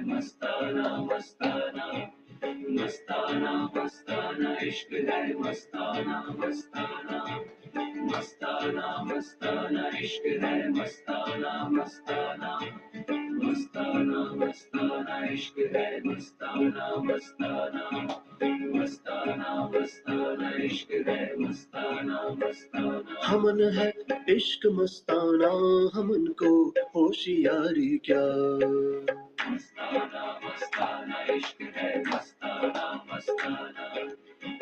मस्ताना मस्ताना मस्ताना मस्ताना इश्क है मस्ताना मस्ताना मस्ताना मस्ताना इश्क है मस्ताना मस्ताना मस्ताना मस्ताना इश्क है मस्ताना मस्ताना मस्ताना मस्ताना इश्क है मस्ताना मस्ताना। हमन है इश्क मस्ताना हमन को होशियारी क्या। मस्ताना मस्ताना इश्क है मस्ताना मस्ताना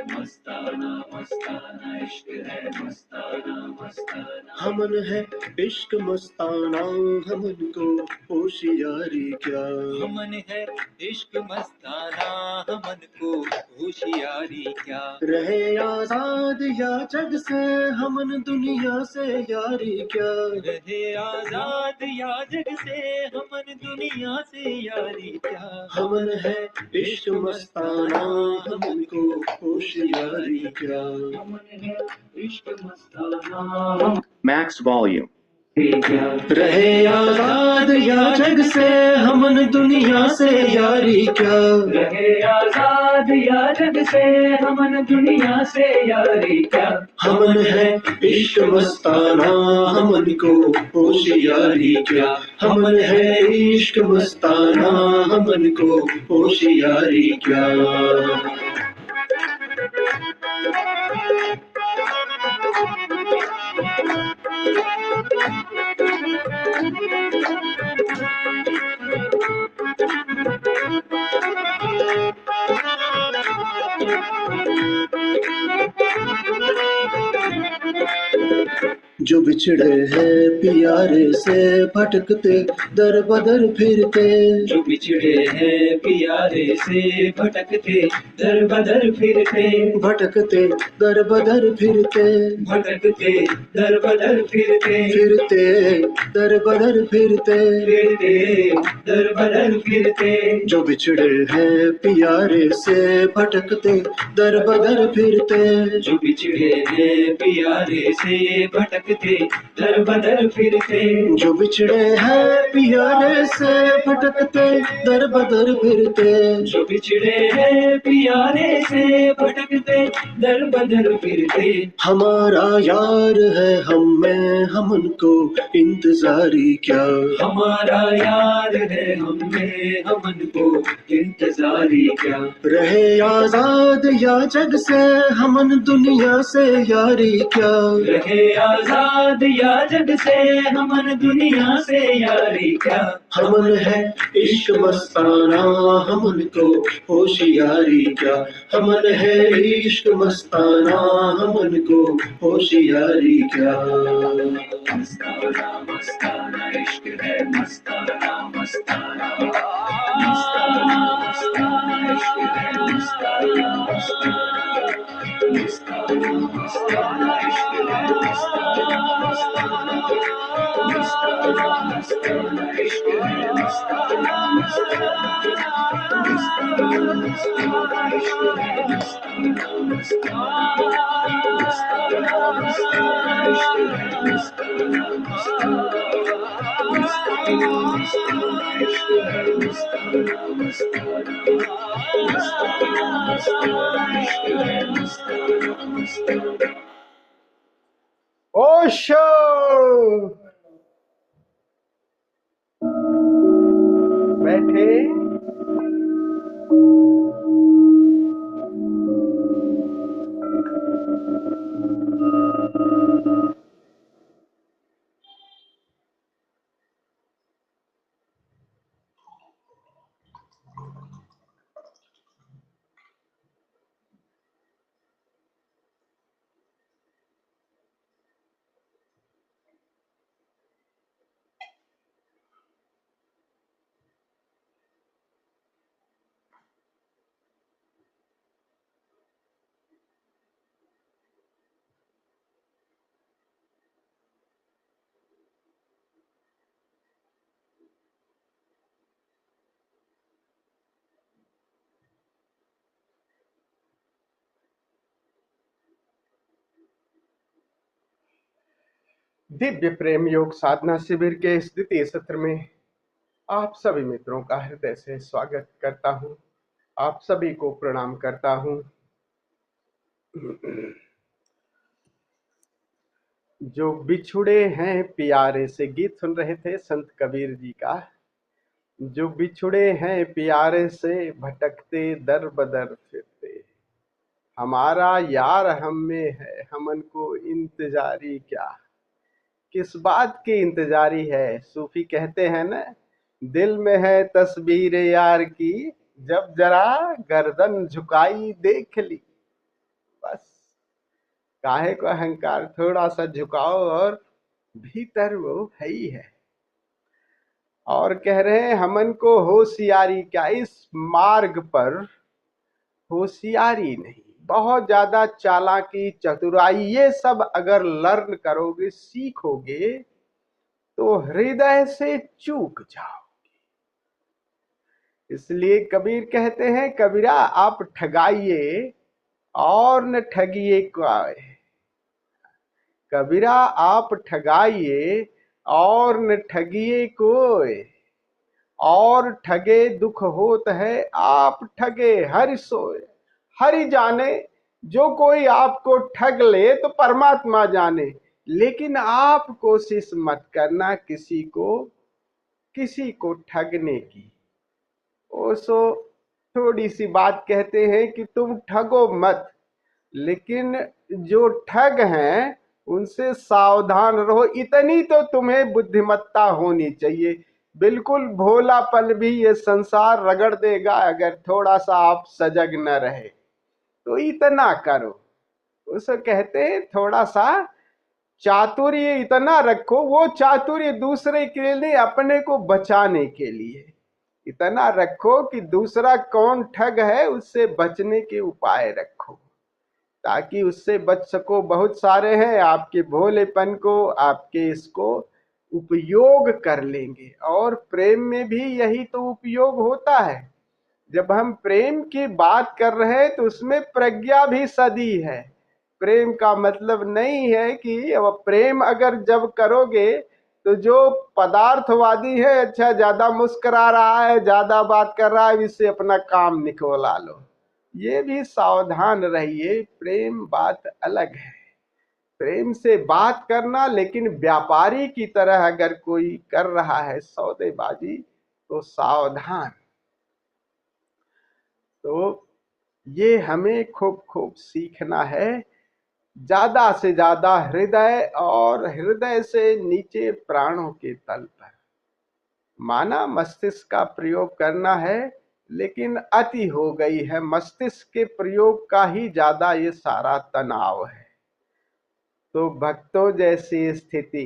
मस्ताना मस्ताना इश्क है मस्ताना मस्ताना। हमन है इश्क मस्ताना हमन को होशियारी क्या। हमन है इश्क मस्ताना हमन को होशियारी क्या। रहे आजाद या जग से हमन दुनिया से यारी क्या। रहे आजाद या जग से हमन दुनिया से यारी क्या। हमन है इश्क मस्ताना हमन को होशियारी क्या। हमन है इश्क मस्ताना। Max volume. रहे आजाद या जग से हमन दुनिया से यारी क्या। रहे आजाद या जग से हमन दुनिया से यारी क्या। हमन है इश्क मस्ताना हमन को होशियारी क्या। हमन है इश्क मस्ताना हमन को होशियारी क्या। जो बिछड़े हैं प्यारे से भटकते दर बदर फिरते। जो बिछड़े हैं प्यारे से भटकते दर बदर फिरते। भटकते दर बदर फिरते। भटकते दर बदर फिरते। फिरते दर बदर फिरते। फिरते दर बदर फिरते। जो बिछड़े हैं प्यारे से भटकते दर बदर फिरते। जो बिछड़े हैं प्यारे से भटकते दर बदर फिरते। जो बिछड़े हैं प्यारे से भटकते दर बदर फिरते। जो बिछड़े हैं प्यारे से भटकते दर बदर फिरते। हमारा यार है हम में हमन को इंतजारी क्या। हमारा यार है हम में हमन को इंतजारी क्या। रहे आजाद या जग से हमन दुनिया से यारी क्या। रहे आजाद या जग से हमन दुनिया से यारी क्या। हमन है इश्क मस्ताना हमन को होशियारी क्या। हमन है इश्क मस्ताना हमन को होशियारी क्या। मस्ताना मस्ताना इश्क है मस्ताना मस्ताना मस्ताना मस्ताना इश्क है मस्ताना मस्ताना मस्ताना मस्ताना इश्क है मस्ताना मस्ताना मस्ताना मस्ताना इश्क है मस्ताना मस्ताना मस्ताना मस्ताना इश्क है मस्ताना मस्ताना मस्ताना मस्ताना इश्क है मस्ताना मस्ताना मस्ताना मस्ताना इश्क है मस्ताना मस्ताना मस्ताना मस्ताना इश्क है मस्ताना मस्ताना। ओशो बैठे। दिव्य प्रेम योग साधना शिविर के इस द्वितीय सत्र में आप सभी मित्रों का हृदय से स्वागत करता हूं। आप सभी को प्रणाम करता हूं। जो बिछुड़े हैं प्यारे से गीत सुन रहे थे संत कबीर जी का। जो बिछुड़े हैं प्यारे से भटकते दर बदर फिरते, हमारा यार हम में है हमन को इंतजारी क्या। किस बात की इंतजारी है? सूफी कहते हैं ना, दिल में है तस्वीर यार की, जब जरा गर्दन झुकाई देख ली। बस काहे को अहंकार, थोड़ा सा झुकाओ और भीतर वो है ही है। और कह रहे हैं हमन को होशियारी क्या, इस मार्ग पर होशियारी नहीं, बहुत ज्यादा चालाकी चतुराई ये सब अगर लर्न करोगे, सीखोगे, तो हृदय से चूक जाओ। इसलिए कबीर कहते हैं, कबीरा आप ठगाइए और न ठगिए कोई। कबीरा आप ठगाइए और न ठगिए कोई, और ठगे दुख होत है आप ठगे हरि सोए। हरि जाने, जो कोई आपको ठग ले तो परमात्मा जाने, लेकिन आप कोशिश मत करना किसी को ठगने की। ओसो थोड़ी सी बात कहते हैं कि तुम ठगो मत, लेकिन जो ठग हैं उनसे सावधान रहो। इतनी तो तुम्हें बुद्धिमत्ता होनी चाहिए। बिल्कुल भोलापन भी ये संसार रगड़ देगा अगर थोड़ा सा आप सजग न रहे तो। इतना करो, उसे कहते हैं थोड़ा सा चातुर्य इतना रखो, वो चातुर्य दूसरे के लिए, अपने को बचाने के लिए इतना रखो कि दूसरा कौन ठग है उससे बचने के उपाय रखो, ताकि उससे बच सको। बहुत सारे हैं आपके भोलेपन को, आपके इसको उपयोग कर लेंगे। और प्रेम में भी यही तो उपयोग होता है। जब हम प्रेम की बात कर रहे हैं तो उसमें प्रज्ञा भी सदी है। प्रेम का मतलब नहीं है कि अब प्रेम अगर जब करोगे तो जो पदार्थवादी है, अच्छा ज्यादा मुस्कुरा रहा है, ज्यादा बात कर रहा है, इससे अपना काम निकोला लो, ये भी सावधान रहिए। प्रेम बात अलग है। प्रेम से बात करना, लेकिन व्यापारी की तरह अगर कोई कर रहा है सौदेबाजी तो सावधान। तो ये हमें खूब खूब सीखना है, ज्यादा से ज्यादा हृदय और हृदय से नीचे प्राणों के तल पर। माना मस्तिष्क का प्रयोग करना है, लेकिन अति हो गई है। मस्तिष्क के प्रयोग का ही ज्यादा ये सारा तनाव है। तो भक्तों जैसी स्थिति,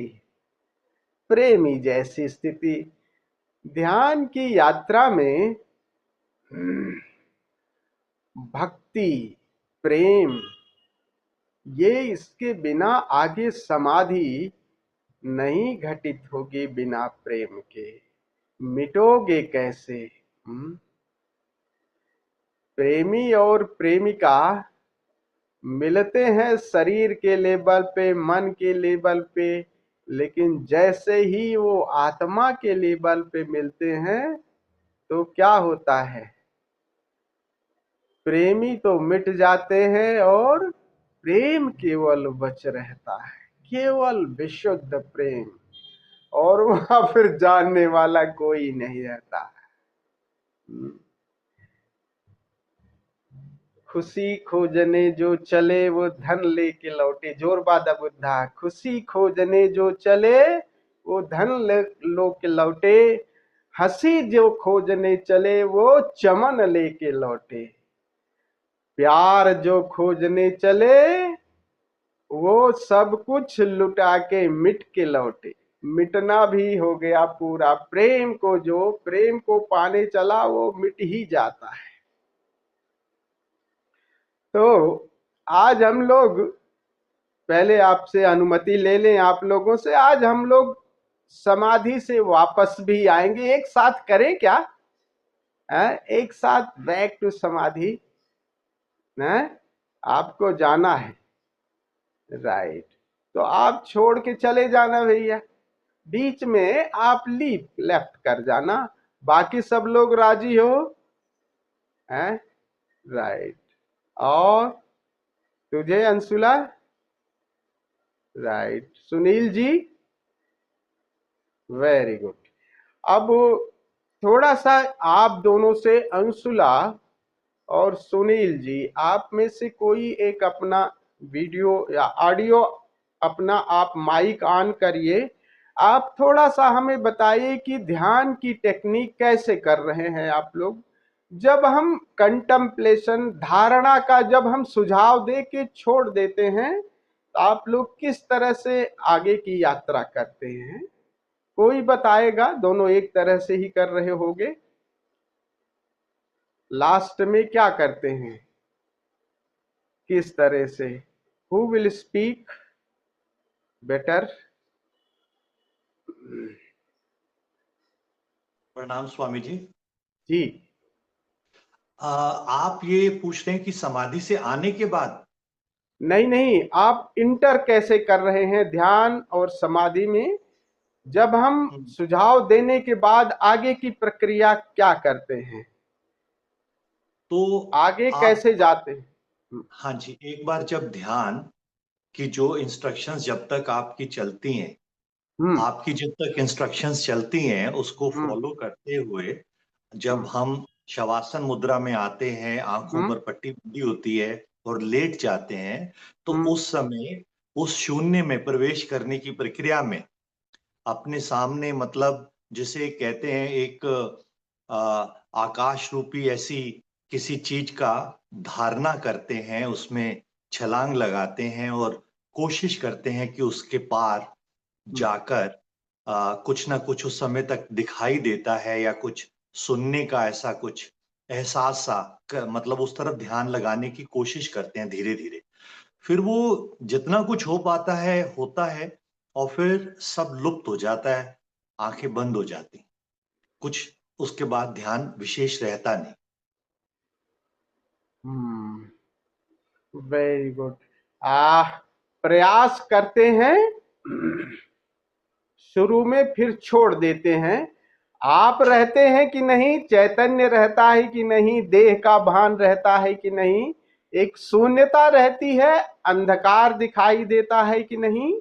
प्रेमी जैसी स्थिति, ध्यान की यात्रा में भक्ति, प्रेम, ये इसके बिना आगे समाधि नहीं घटित होगी। बिना प्रेम के मिटोगे कैसे? प्रेमी और प्रेमिका मिलते हैं शरीर के लेवल पे, मन के लेवल पे, लेकिन जैसे ही वो आत्मा के लेवल पे मिलते हैं तो क्या होता है? प्रेमी तो मिट जाते हैं और प्रेम केवल बच रहता है, केवल विशुद्ध प्रेम। और वहां फिर जानने वाला कोई नहीं रहता। खुशी खोजने जो चले वो धन लेके लौटे। जोर बादा बुद्धा। खुशी खोजने जो चले वो धन लो के लौटे, हंसी जो खोजने चले वो चमन लेके लौटे, प्यार जो खोजने चले वो सब कुछ लुटा के मिट के लौटे। मिटना भी हो गया पूरा। प्रेम को पाने चला वो मिट ही जाता है। तो आज हम लोग, पहले आपसे अनुमति ले लें आप लोगों से, आज हम लोग समाधि से वापस भी आएंगे। एक साथ करें क्या? एक साथ बैक टू समाधि। आपको जाना है, राइट, तो आप छोड़ के चले जाना भैया। बीच में आप लीप लेफ्ट कर जाना। बाकी सब लोग राजी हो? हैं? राइट। और तुझे Anshula? Right. Sunil ji? Very good. अब थोड़ा सा आप दोनों से, अंशुला और सुनील जी, आप में से कोई एक अपना वीडियो या ऑडियो, अपना आप माइक ऑन करिए। आप थोड़ा सा हमें बताइए कि ध्यान की टेक्निक कैसे कर रहे हैं आप लोग। जब हम कंटम्पलेशन, धारणा का जब हम सुझाव दे के छोड़ देते हैं, तो आप लोग किस तरह से आगे की यात्रा करते हैं? कोई बताएगा? दोनों एक तरह से ही कर रहे होगे। लास्ट में क्या करते हैं, किस तरह से? Who will speak better? प्रणाम स्वामी जी। जी। आप ये पूछ रहे हैं कि समाधि से आने के बाद? नहीं नहीं, आप इंटर कैसे कर रहे हैं ध्यान और समाधि में? जब हम सुझाव देने के बाद आगे की प्रक्रिया क्या करते हैं, तो आगे आप, कैसे जाते हैं? हाँ जी, एक बार जब ध्यान की जो इंस्ट्रक्शंस जब तक आपकी चलती हैं, हम्म आपकी जब तक इंस्ट्रक्शंस चलती हैं उसको हम्म फॉलो करते हुए जब हम्म हम शवासन मुद्रा में आते हैं, आंखों हम्म पर पट्टी बंधी होती है और लेट जाते हैं, तो हम्म उस समय उस शून्य में प्रवेश करने की प्रक्रिया में अपने सामने, मतलब जिसे कहते हैं एक आ, आकाश रूपी ऐसी किसी चीज का धारणा करते हैं, उसमें छलांग लगाते हैं और कोशिश करते हैं कि उसके पार हम्म जाकर कुछ ना कुछ उस समय तक दिखाई देता है या कुछ सुनने का ऐसा कुछ एहसास सा मतलब उस तरफ ध्यान लगाने की कोशिश करते हैं धीरे धीरे। फिर वो जितना कुछ हो पाता है होता है और फिर सब लुप्त हो जाता है, आंखें बंद हो जाती, कुछ उसके बाद ध्यान विशेष रहता नहीं। Very good. आ प्रयास करते हैं शुरू में, फिर छोड़ देते हैं। आप रहते हैं कि नहीं, चैतन्य रहता है कि नहीं, देह का भान रहता है कि नहीं, एक शून्यता रहती है, अंधकार दिखाई देता है कि नहीं,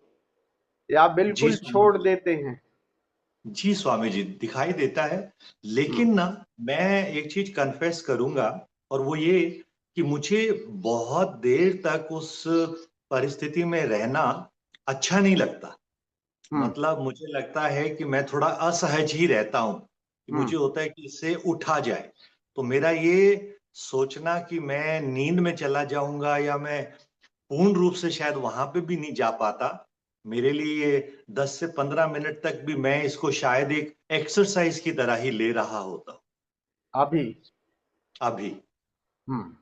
या जी बिल्कुल स्वामी छोड़ जी। देते हैं? जी स्वामी जी, दिखाई देता है। हम्म लेकिन ना, मैं एक चीज कन्फेस करूंगा, और वो ये कि मुझे बहुत देर तक उस परिस्थिति में रहना अच्छा नहीं लगता। हम्म मतलब मुझे लगता है कि मैं थोड़ा असहज ही रहता हूँ, कि हम्म मुझे होता है कि इससे उठा जाए। तो मेरा ये सोचना कि मैं नींद में चला जाऊंगा या मैं पूर्ण रूप से शायद वहां पे भी नहीं जा पाता, मेरे लिए 10 से 15 मिनट तक भी मैं इसको शायद एक एक्सरसाइज की तरह ही ले रहा होता हूँ अभी। अभी। हम्म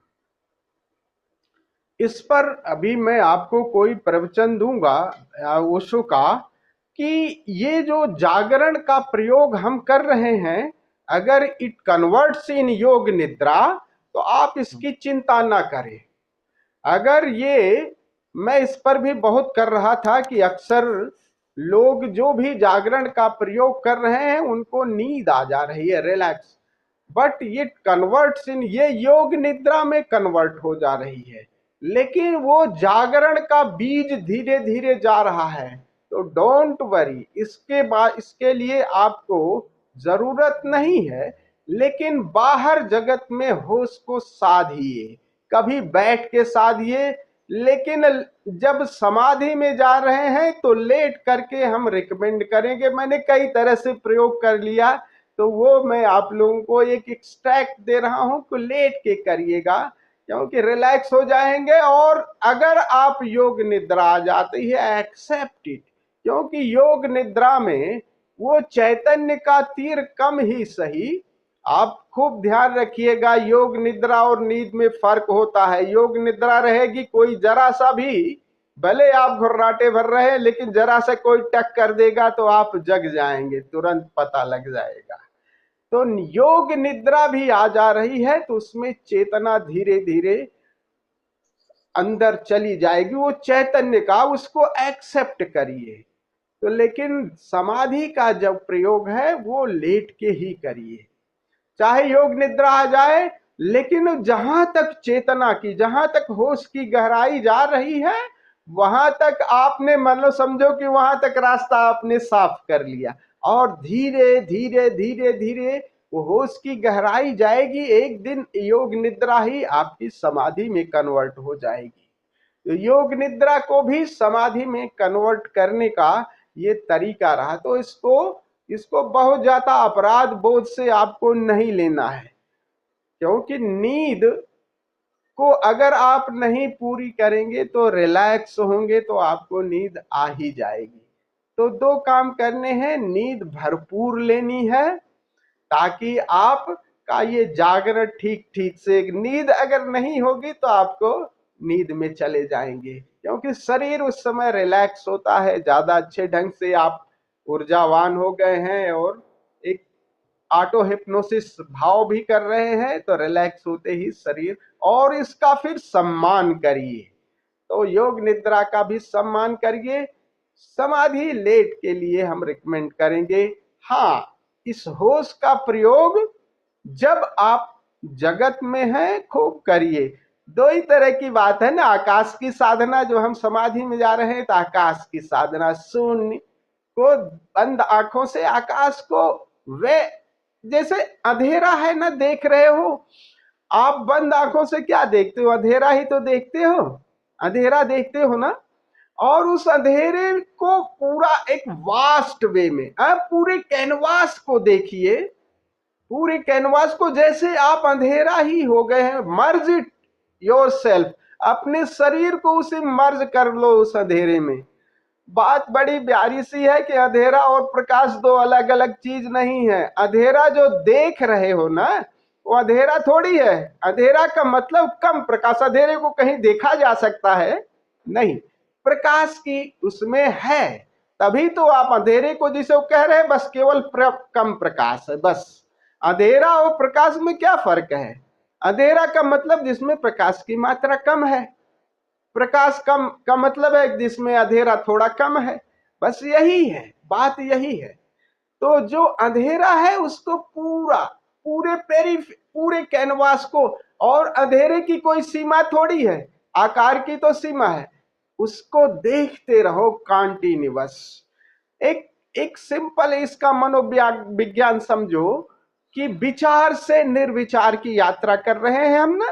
इस पर अभी मैं आपको कोई प्रवचन दूंगा ओशो का, कि ये जो जागरण का प्रयोग हम कर रहे हैं, अगर इट कन्वर्ट्स इन योग निद्रा, तो आप इसकी चिंता ना करें। अगर ये, मैं इस पर भी बहुत कर रहा था कि अक्सर लोग जो भी जागरण का प्रयोग कर रहे हैं उनको नींद आ जा रही है, रिलैक्स, बट ये कन्वर्ट्स इन, ये योग निद्रा में कन्वर्ट हो जा रही है, लेकिन वो जागरण का बीज धीरे धीरे जा रहा है। तो डोंट वरी, इसके बाद, इसके लिए आपको जरूरत नहीं है, लेकिन बाहर जगत में होश को साधिए, कभी बैठ के साधिए, लेकिन जब समाधि में जा रहे हैं तो लेट करके हम रिकमेंड करेंगे। मैंने कई तरह से प्रयोग कर लिया, तो वो मैं आप लोगों को एक एक्सट्रैक्ट दे रहा हूं कि लेट के करिएगा, क्योंकि रिलैक्स हो जाएंगे। और अगर आप योग निद्रा आ जाती है, एक्सेप्ट इट, क्योंकि योग निद्रा में वो चैतन्य का तीर कम ही सही। आप खूब ध्यान रखिएगा, योग निद्रा और नींद में फर्क होता है। योग निद्रा रहेगी, कोई जरा सा भी, भले आप घुर्राटे भर रहे हैं, लेकिन जरा सा कोई टक कर देगा तो आप जग जाएंगे, तुरंत पता लग जाएगा। तो योग निद्रा भी आ जा रही है, तो उसमें चेतना धीरे धीरे अंदर चली जाएगी, वो चैतन्य का, उसको एक्सेप्ट करिए। तो लेकिन समाधि का जब प्रयोग है वो लेट के ही करिए, चाहे योग निद्रा आ जाए, लेकिन जहां तक चेतना की, जहां तक होश की गहराई जा रही है, वहां तक आपने मान लो समझो कि वहां तक रास्ता आपने साफ कर लिया, और धीरे धीरे धीरे धीरे वो होश की गहराई जाएगी, एक दिन योग निद्रा ही आपकी समाधि में कन्वर्ट हो जाएगी। तो योग निद्रा को भी समाधि में कन्वर्ट करने का ये तरीका रहा। तो इसको बहुत ज्यादा अपराध बोध से आपको नहीं लेना है, क्योंकि नींद को अगर आप नहीं पूरी करेंगे तो रिलैक्स होंगे तो आपको नींद आ ही जाएगी। तो दो काम करने हैं, नींद भरपूर लेनी है ताकि आपका ये जागरण ठीक ठीक से, नींद अगर नहीं होगी तो आपको नींद में चले जाएंगे, क्योंकि शरीर उस समय रिलैक्स होता है, ज्यादा अच्छे ढंग से आप ऊर्जावान हो गए हैं और एक ऑटो हिप्नोसिस भाव भी कर रहे हैं, तो रिलैक्स होते ही शरीर, और इसका फिर सम्मान करिए। तो योग निद्रा का भी सम्मान करिए। समाधि लेट के लिए हम रिकमेंड करेंगे। हाँ, इस होश का प्रयोग जब आप जगत में हैं खूब करिए। दो ही तरह की बात है ना, आकाश की साधना, जो हम समाधि में जा रहे हैं तो आकाश की साधना, शून्य को बंद आंखों से आकाश को, वे जैसे अंधेरा है ना, देख रहे हो आप, बंद आंखों से क्या देखते हो, अंधेरा ही तो देखते हो, अंधेरा देखते हो ना। और उस अंधेरे को पूरा एक वास्ट वे में, पूरे कैनवास को देखिए, पूरे कैनवास को, जैसे आप अंधेरा ही हो गए हैं। मर्ज इट योर सेल्फ, अपने शरीर को उसे मर्ज कर लो उस अंधेरे में। बात बड़ी प्यारी सी है कि अंधेरा और प्रकाश दो अलग अलग चीज नहीं है। अंधेरा जो देख रहे हो ना, वो अंधेरा थोड़ी है। अंधेरा का मतलब कम प्रकाश, अंधेरे को कहीं देखा जा सकता है नहीं, प्रकाश की उसमें है, तभी तो आप अंधेरे को जिसे वो कह रहे हैं बस केवल कम प्रकाश है, बस। अंधेरा और प्रकाश में क्या फर्क है? अंधेरा का मतलब जिसमें प्रकाश की मात्रा कम है, प्रकाश कम का मतलब है जिसमें अंधेरा थोड़ा कम है, बस यही है, बात यही है। तो जो अंधेरा है उसको पूरे कैनवास को, और अंधेरे की कोई सीमा थोड़ी है, आकार की तो सीमा है, उसको देखते रहो कॉन्टिन्यूअस। एक सिंपल इसका मनोविज्ञान समझो कि विचार से निर्विचार की यात्रा कर रहे हैं हम ना।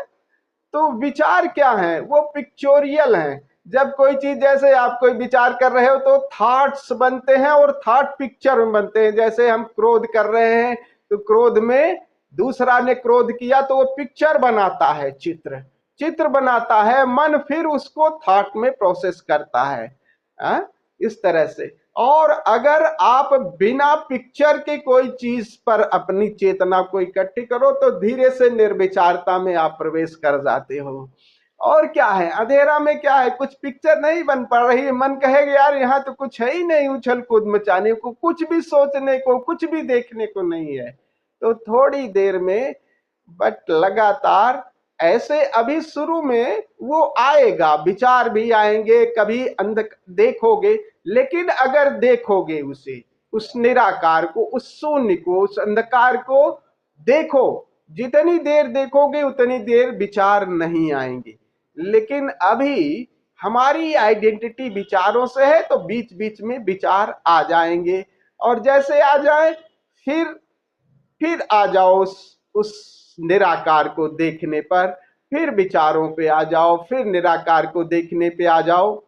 तो विचार क्या है? वो पिक्चोरियल है। जब कोई चीज, जैसे आप कोई विचार कर रहे हो तो थॉट्स बनते हैं और थॉट पिक्चर में बनते हैं। जैसे हम क्रोध कर रहे हैं तो क्रोध में दूसरा ने क्रोध किया तो वो पिक्चर बनाता है, चित्र बनाता है मन, फिर उसको थॉट में प्रोसेस करता है, इस तरह से। और अगर आप बिना पिक्चर के कोई चीज पर अपनी चेतना को इकट्ठी करो तो धीरे से निर्विचारता में आप प्रवेश कर जाते हो। और क्या है अंधेरा में? क्या है? कुछ पिक्चर नहीं बन पा रही है, मन कहेगा यार यहाँ तो कुछ है ही नहीं उछल कूद मचाने को, कुछ भी सोचने को, कुछ भी देखने को नहीं है। तो थोड़ी देर में, बट लगातार ऐसे, अभी शुरू में वो आएगा, विचार भी आएंगे, कभी देखोगे, लेकिन अगर देखोगे उसे, उस निराकार को, उस शून्य को, उस अंधकार को देखो, जितनी देर देखोगे उतनी देर विचार नहीं आएंगे। लेकिन अभी हमारी आइडेंटिटी विचारों से है तो बीच बीच में विचार आ जाएंगे, और जैसे आ जाए फिर आ जाओ उस निराकार को देखने पर, फिर विचारों पे आ जाओ, फिर निराकार को देखने पे आ जाओ।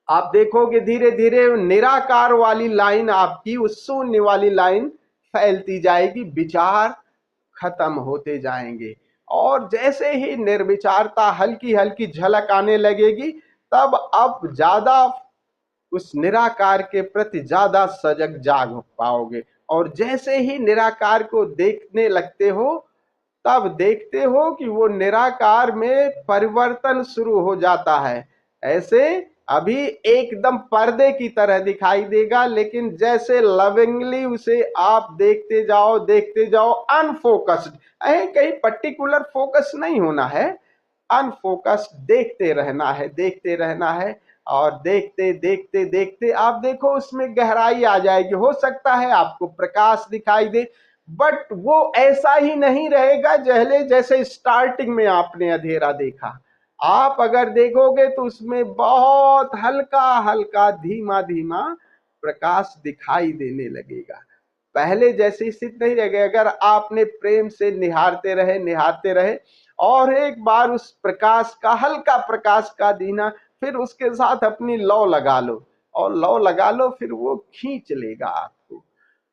आप देखोगे धीरे धीरे निराकार वाली लाइन आपकी, उस शून्य वाली लाइन फैलती जाएगी, विचार खत्म होते जाएंगे। और जैसे ही निर्विचारता हल्की हल्की झलक आने लगेगी, तब अब ज्यादा उस निराकार के प्रति ज्यादा सजग जाग पाओगे। और जैसे ही निराकार को देखने लगते हो, तब देखते हो कि वो निराकार में परिवर्तन शुरू हो जाता है। ऐसे अभी एकदम पर्दे की तरह दिखाई देगा, लेकिन जैसे लविंगली उसे आप देखते जाओ अनफोकस्ड, कहीं पर्टिकुलर फोकस नहीं होना है, अनफोकस्ड देखते रहना है। और देखते देखते देखते आप देखो उसमें गहराई आ जाएगी। हो सकता है आपको प्रकाश दिखाई दे, बट वो ऐसा ही नहीं रहेगा जैसे स्टार्टिंग में आपने अंधेरा देखा। आप अगर देखोगे तो उसमें बहुत हल्का हल्का धीमा धीमा प्रकाश दिखाई देने लगेगा। पहले जैसी स्थिति नहीं रहेगी। अगर आपने प्रेम से निहारते रहे और एक बार उस प्रकाश का, हल्का प्रकाश का दीना, फिर उसके साथ अपनी लौ लगा लो और लौ लगा लो, फिर वो खींच लेगा आपको।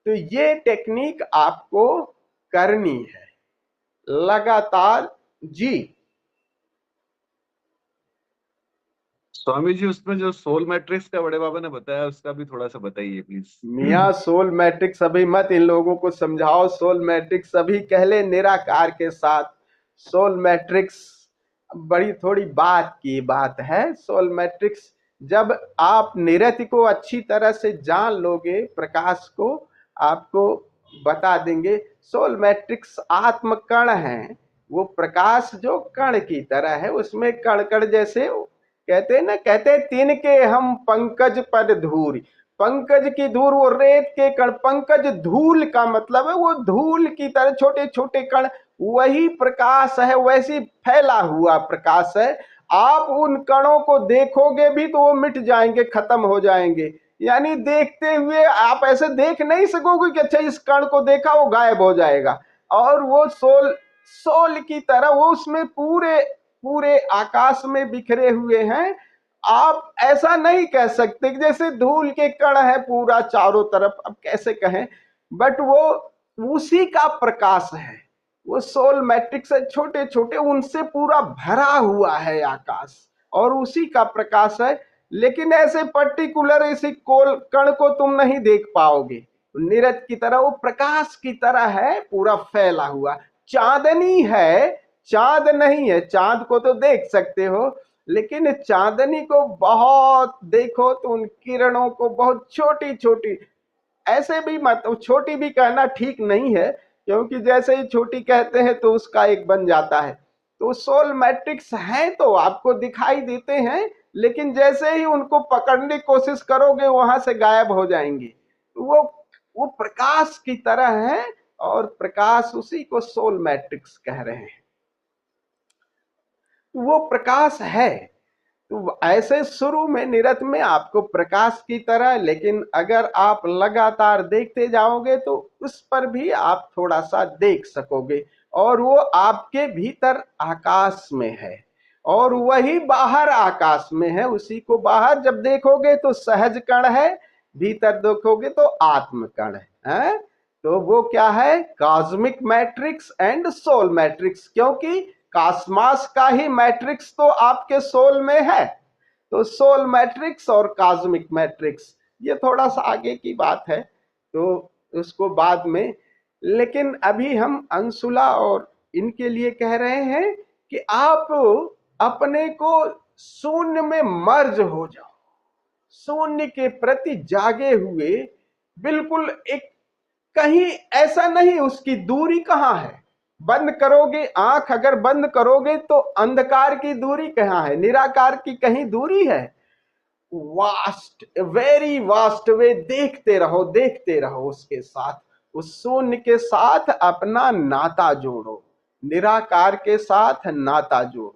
तो ये टेक्निक आपको करनी है लगातार। जी स्वामी जी, उसमें जो सोल मैट्रिक्स का बड़े बाबा ने बताया उसका भी थोड़ा सा बताइए प्लीज। मियाँ सोल मैट्रिक्स अभी मत इन लोगों को समझाओ। सोल मैट्रिक्स अभी कह ले निराकार के साथ। सोल मैट्रिक्स बड़ी थोड़ी बात की बात है। सोल मैट्रिक्स जब आप निरति को अच्छी तरह से जान लोगे, प्रकाश को आपको बता देंगे। सोल मैट्रिक्स आत्म कण है, वो प्रकाश जो कण की तरह है, उसमें कण कण जैसे कहते हैं ना, कहते हैं तिनके हम पंकज पर धूल। पंकज की धूल, वो रेत के कण, पंकज धूल का मतलब है वो धूल की तरह छोटे छोटे कण, वही प्रकाश है, वैसी फैला हुआ प्रकाश है। आप उन कणों को देखोगे भी तो वो मिट जाएंगे, खत्म हो जाएंगे। यानी देखते हुए आप ऐसे देख नहीं सकोगे कि अच्छा इस कण को देखा, वो गायब हो जाएगा। और वो सोल की तरह वो उसमें पूरे पूरे आकाश में बिखरे हुए हैं। आप ऐसा नहीं कह सकते कि जैसे धूल के कण है पूरा चारों तरफ, अब कैसे कहें, बट वो उसी का प्रकाश है। वो सोल मैट्रिक्स है, छोटे छोटे, उनसे पूरा भरा हुआ है आकाश और उसी का प्रकाश है। लेकिन ऐसे पर्टिकुलर इसी कोल कण को तुम नहीं देख पाओगे। नीरज की तरह वो प्रकाश की तरह है, पूरा फैला हुआ। चांदनी है, चांद नहीं है। चांद को तो देख सकते हो, लेकिन चांदनी को बहुत देखो तो उन किरणों को बहुत छोटी छोटी, ऐसे भी मत, छोटी भी कहना ठीक नहीं है, क्योंकि जैसे ही छोटी कहते हैं तो उसका एक बन जाता है। तो सोल मैट्रिक्स है तो आपको दिखाई देते हैं, लेकिन जैसे ही उनको पकड़ने की कोशिश करोगे वहां से गायब हो जाएंगे। वो प्रकाश की तरह है और प्रकाश, उसी को सोल मैट्रिक्स कह रहे हैं। वो प्रकाश है। तो ऐसे शुरू में निरत में आपको प्रकाश की तरह, लेकिन अगर आप लगातार देखते जाओगे तो उस पर भी आप थोड़ा सा देख सकोगे। और वो आपके भीतर आकाश में है और वही बाहर आकाश में है। उसी को बाहर जब देखोगे तो सहज कण है, भीतर देखोगे तो आत्म कण है। तो वो क्या है? Cosmic matrix and soul matrix. क्योंकि कॉस्मॉस का ही मैट्रिक्स तो आपके सोल में है। तो सोल मैट्रिक्स और कॉस्मिक मैट्रिक्स, ये थोड़ा सा आगे की बात है, तो उसको बाद में। लेकिन अभी हम अंशुला और इनके लिए कह रहे हैं कि आप अपने को शून्य में मर्ज हो जाओ, शून्य के प्रति जागे हुए। बिल्कुल एक, कहीं ऐसा नहीं उसकी दूरी कहाँ है। बंद करोगे आंख, अगर बंद करोगे तो अंधकार की दूरी कहाँ है? निराकार की कहीं दूरी है? वास्ट, वेरी वास्ट वे। देखते रहो उसके साथ, उस शून्य के साथ अपना नाता जोड़ो, निराकार के साथ नाता जोड़ो।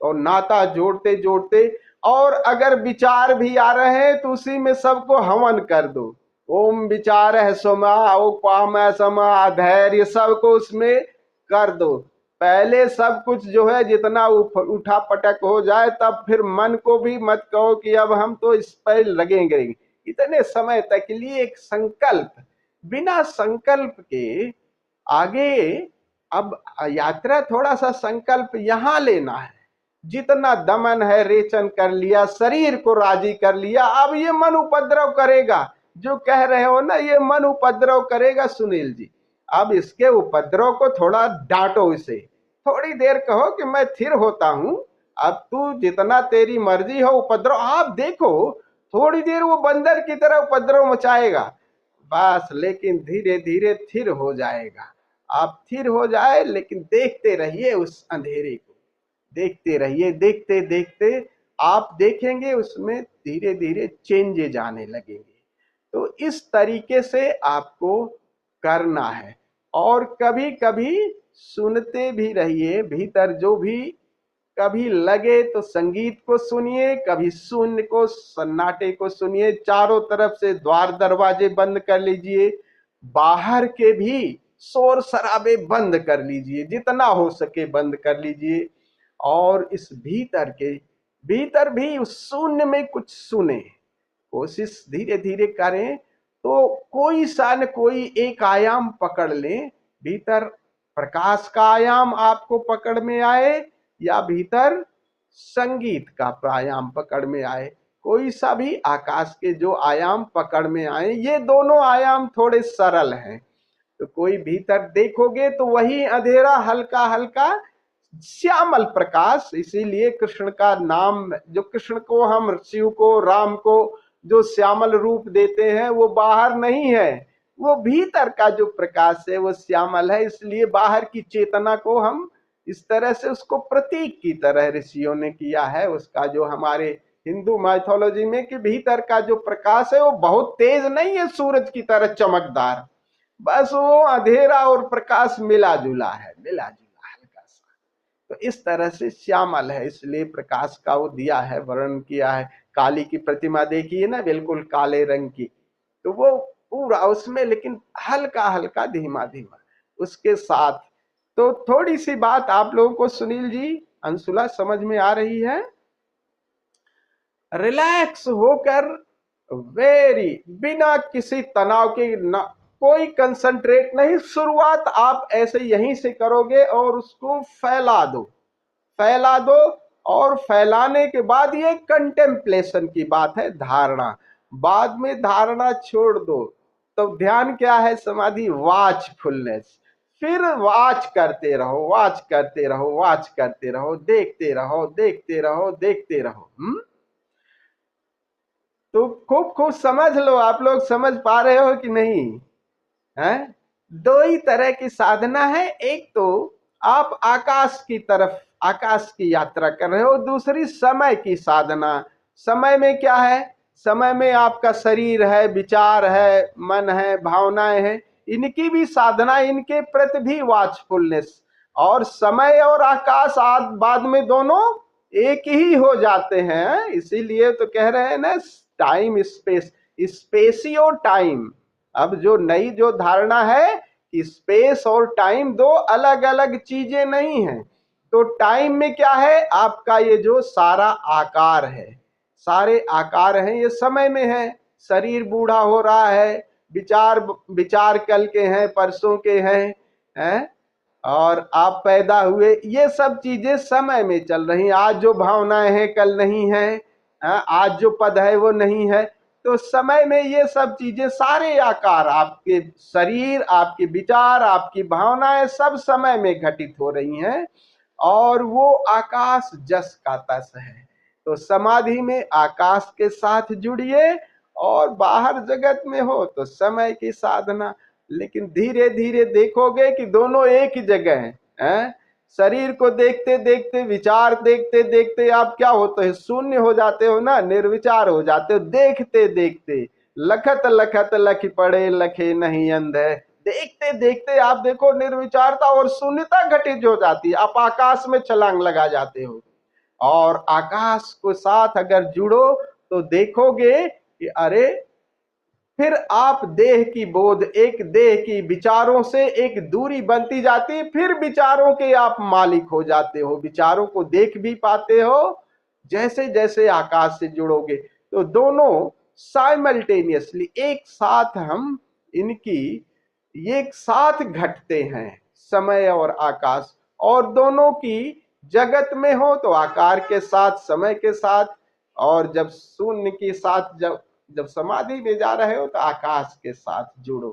और नाता जोड़ते जोड़ते, और अगर विचार भी आ रहे हैं तो उसी में सबको हवन कर दो। ओम विचार है सोमा, ओ काम है समा, धैर्य, सबको उसमें कर दो। पहले सब कुछ जो है जितना उठा पटक हो जाए, तब फिर मन को भी मत कहो कि अब हम तो इस पर लगेंगे। इतने समय तक के लिए एक संकल्प, बिना संकल्प के आगे। अब यात्रा थोड़ा सा संकल्प यहाँ लेना है। जितना दमन है रेचन कर लिया, शरीर को राजी कर लिया। अब ये मन उपद्रव करेगा, जो कह रहे हो ना, ये मन उपद्रव करेगा सुनील जी। अब इसके उपद्रव को थोड़ा डांटो, इसे थोड़ी देर कहो कि मैं थिर होता हूं, अब तू जितना तेरी मर्जी हो उपद्रव। आप देखो थोड़ी देर वो बंदर की तरह उपद्रव मचाएगा बस, लेकिन धीरे धीरे थिर हो जाएगा। आप थिर हो जाए, लेकिन देखते रहिए उस अंधेरे को, देखते रहिए। देखते देखते आप देखेंगे उसमें धीरे धीरे चेंजेज आने लगेंगे। तो इस तरीके से आपको करना है। और कभी कभी सुनते भी रहिए, भीतर जो भी कभी लगे तो संगीत को सुनिए, कभी शून्य को, सन्नाटे को सुनिए। चारों तरफ से द्वार दरवाजे बंद कर लीजिए, बाहर के भी शोर शराबे बंद कर लीजिए, जितना हो सके बंद कर लीजिए। और इस भीतर भी उस शून्य में कुछ सुने, कोशिश धीरे धीरे करें तो कोई सा न कोई एक आयाम पकड़ लें। भीतर प्रकाश का आयाम आपको पकड़ में आए या भीतर संगीत का आयाम पकड़ में आए, कोई सा भी आकाश के जो आयाम पकड़ में आए, ये दोनों आयाम थोड़े सरल हैं। तो कोई भीतर देखोगे तो वही अंधेरा हल्का हल्का श्यामल प्रकाश, इसीलिए कृष्ण का नाम, जो कृष्ण को हम शिव को राम को जो श्यामल रूप देते हैं वो बाहर नहीं है, वो भीतर का जो प्रकाश है वो श्यामल है। इसलिए बाहर की चेतना को हम इस तरह से उसको प्रतीक की तरह ऋषियों ने किया है उसका, जो हमारे हिंदू माइथोलॉजी में कि भीतर का जो प्रकाश है वो बहुत तेज नहीं है सूरज की तरह चमकदार, बस वो अंधेरा और प्रकाश मिला जुला है, मिला जुला हल्का सा। तो इस तरह से श्यामल है, इसलिए प्रकाश का वो दिया है, वर्णन किया है। काली की प्रतिमा देखिए ना, बिल्कुल काले रंग की, तो वो पूरा उसमें लेकिन हल्का हल्का धीमा धीमा उसके साथ। तो थोड़ी सी बात आप लोगों को सुनील जी, अंशुला समझ में आ रही है? रिलैक्स होकर, बिना किसी तनाव के, ना कोई कंसंट्रेट नहीं, शुरुआत आप ऐसे यहीं से करोगे और उसको फैला दो। और फैलाने के बाद ये कंटेम्पलेशन की बात है, धारणा। बाद में धारणा छोड़ दो, तो ध्यान क्या है? समाधि, वाचफुलनेस। फिर वाच करते रहो, देखते रहो। तो खूब समझ लो। आप लोग समझ पा रहे हो कि नहीं? है दो ही तरह की साधना है, एक तो आप आकाश की यात्रा कर रहे हो, दूसरी समय की साधना। समय में क्या है? समय में आपका शरीर है, विचार है, मन है, भावनाएं हैं, इनकी भी साधना, इनके प्रति भी वॉचफुलनेस। और समय और आकाश बाद में दोनों एक ही हो जाते हैं। इसीलिए तो कह रहे हैं ना, टाइम स्पेस, स्पेसियो टाइम। अब जो नई जो धारणा है कि स्पेस और टाइम दो अलग अलग चीजें नहीं हैं। तो टाइम में क्या है? आपका ये जो सारा आकार है, सारे आकार हैं, ये समय में है। शरीर बूढ़ा हो रहा है, विचार कल के हैं, परसों के हैं, और आप पैदा हुए, ये सब चीजें समय में चल रही। आज जो भावनाएं हैं कल नहीं है, आज जो पद है वो नहीं है। तो समय में ये सब चीजें, सारे आकार, आपके शरीर, आपके विचार, आपकी भावनाएं सब समय में घटित हो रही हैं। और वो आकाश जस का तस है। तो समाधि में आकाश के साथ जुड़िए, और बाहर जगत में हो तो समय की साधना। लेकिन धीरे धीरे देखोगे कि दोनों एक ही जगह हैं। शरीर को देखते देखते, विचार देखते देखते आप क्या होते हैं? शून्य हो जाते हो ना, निर्विचार हो जाते हो। देखते देखते लखत लखत लख पड़े, लखे नहीं अंधे। देखते देखते आप देखो निर्विचारता और शून्यता घटित हो जाती है, आप आकाश में छलांग लगा जाते हो। और आकाश को साथ अगर जुड़ो तो देखोगे कि अरे, फिर आप देह की बोध, एक देह की विचारों से एक दूरी बनती जाती, फिर विचारों के आप मालिक हो जाते हो, विचारों को देख भी पाते हो। जैसे जैसे आकाश से जुड़ोगे तो दोनों साइमल्टेनियसली एक साथ, हम इनकी एक साथ घटते हैं, समय और आकाश। और दोनों की जगत में हो तो आकार के साथ, समय के साथ, और जब शून्य के साथ, जब समाधि में जा रहे हो तो आकाश के साथ जुड़ो।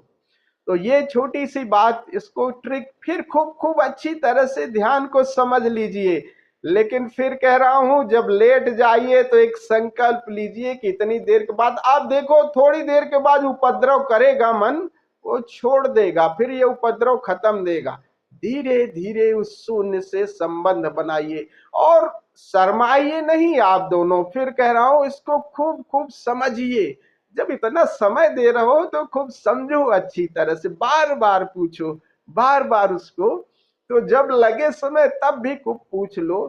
तो ये छोटी सी बात, इसको ट्रिक फिर खूब अच्छी तरह से ध्यान को समझ लीजिए। लेकिन फिर कह रहा हूं, जब लेट जाइए तो एक संकल्प लीजिए कि इतनी देर के बाद, आप देखो थोड़ी देर के बाद उपद्रव करेगा मन, वो छोड़ देगा, फिर ये उपद्रव खत्म देगा। धीरे धीरे उस शून्य से संबंध बनाइए। और शर्माइए नहीं आप दोनों, फिर कह रहा हूं इसको खूब खूब समझिए। जब इतना समय दे रहे हो तो खूब समझो, अच्छी तरह से बार बार पूछो, बार बार उसको, तो जब लगे समय तब भी खूब पूछ लो।